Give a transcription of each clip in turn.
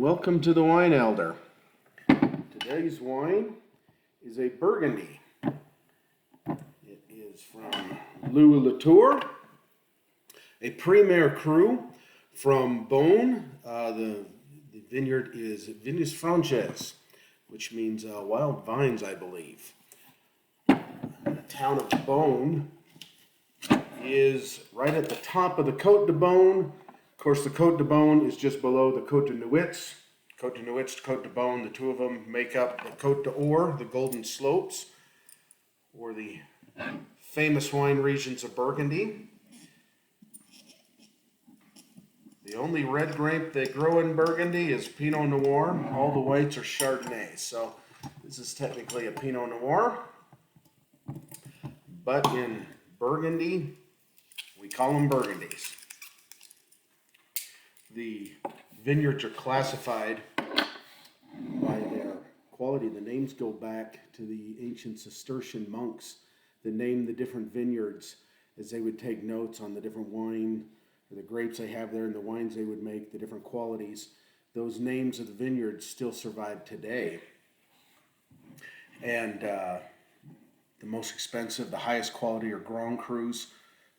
Welcome to the Wine Elder. Today's wine is a Burgundy. It is from Latour, a Premier Cru from Beaune. The vineyard is Vignes Franches, which means wild vines, I believe. The town of Beaune is right at the top of the Côte de Beaune. Of course, the Côte de Beaune is just below the Côte de Nuits. Côte de Nuits, Côte de Beaune, the two of them make up the Côte d'Or, the Golden Slopes, or the famous wine regions of Burgundy. The only red grape they grow in Burgundy is Pinot Noir. All the whites are Chardonnay, so this is technically a Pinot Noir. But in Burgundy, we call them Burgundies. The vineyards are classified by their quality. The names go back to the ancient Cistercian monks that named the different vineyards as they would take notes on the different wine or the grapes they have there and the wines they would make, the different qualities. Those names of the vineyards still survive today. And the most expensive, the highest quality are Grand Crus.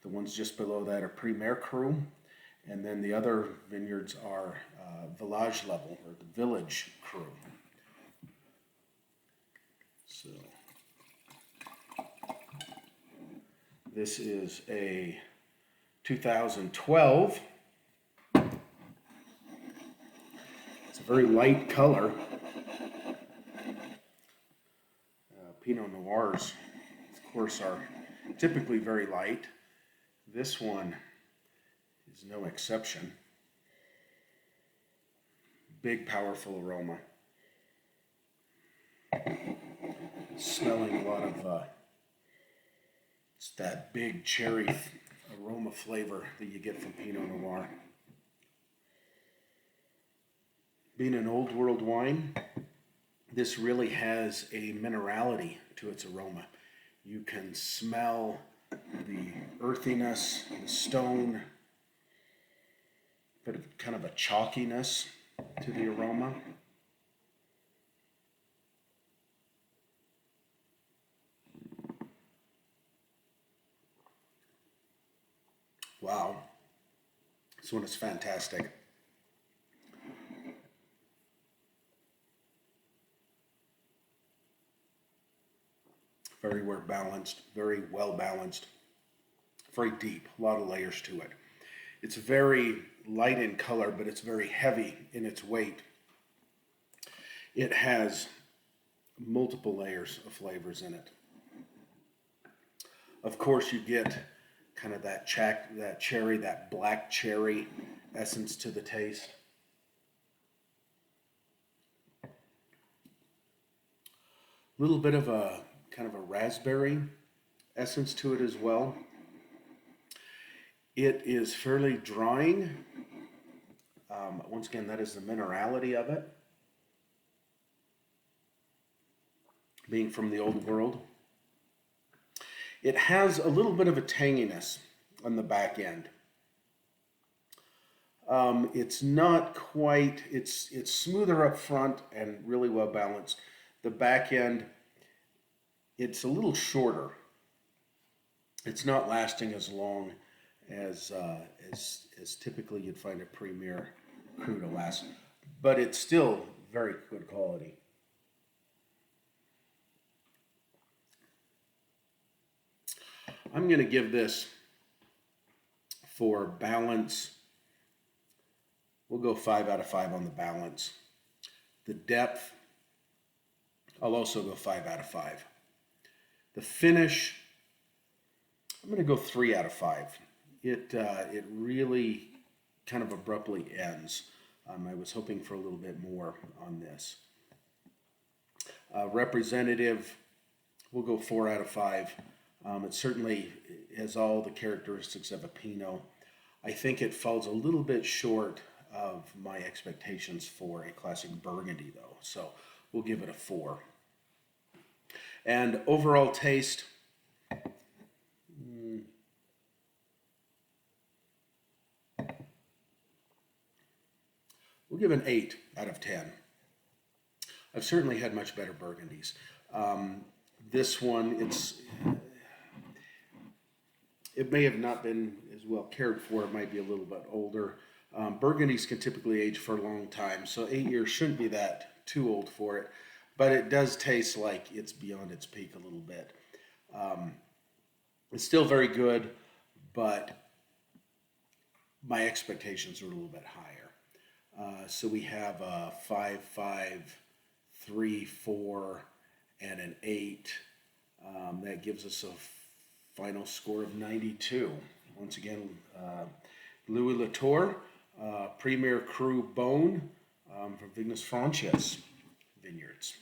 The ones just below that are Premier Cru. And then the other vineyards are village level, or the village cru. So this is a 2012. It's a very light color. Pinot Noirs, of course, are typically very light. This one is no exception. Big, powerful aroma. Smelling a lot of it's that big cherry aroma flavor that you get from Pinot Noir. Being an old world wine, this really has a minerality to its aroma. You can smell the earthiness, the stone, but kind of a chalkiness to the aroma. Wow, this one is fantastic. Very well balanced, very well balanced, very deep, a lot of layers to it. It's very light in color, but it's very heavy in its weight. It has multiple layers of flavors in it. Of course, you get kind of that cherry, that black cherry essence to the taste. A little bit of a kind of a raspberry essence to it as well. It is fairly drying. Once again, that is the minerality of it. Being from the old world. It has a little bit of a tanginess on the back end. It's not quite, it's smoother up front and really well balanced. The back end, it's a little shorter. It's not lasting as long as typically you'd find a Premier Cru to last, but it's still very good quality. I'm going to give this, for balance, we'll go 5 out of 5 on the balance. The depth, I'll also go 5 out of 5. The finish, I'm going to go 3 out of 5. It really kind of abruptly ends. I was hoping for a little bit more on this. Representative, we'll go 4 out of 5. It certainly has all the characteristics of a Pinot. I think it falls a little bit short of my expectations for a classic Burgundy, though. So we'll give it a 4. And overall taste, we'll give an 8 out of 10. I've certainly had much better Burgundies. This one, it may have not been as well cared for. It might be a little bit older. Burgundies can typically age for a long time, so 8 years shouldn't be that too old for it. But it does taste like it's beyond its peak a little bit. It's still very good, but my expectations are a little bit higher. So we have a 5, 5, 3, 4, and an 8. That gives us a final score of 92. Once again, Louis Latour, Premier Cru Bone from Vignes Franches Vineyards.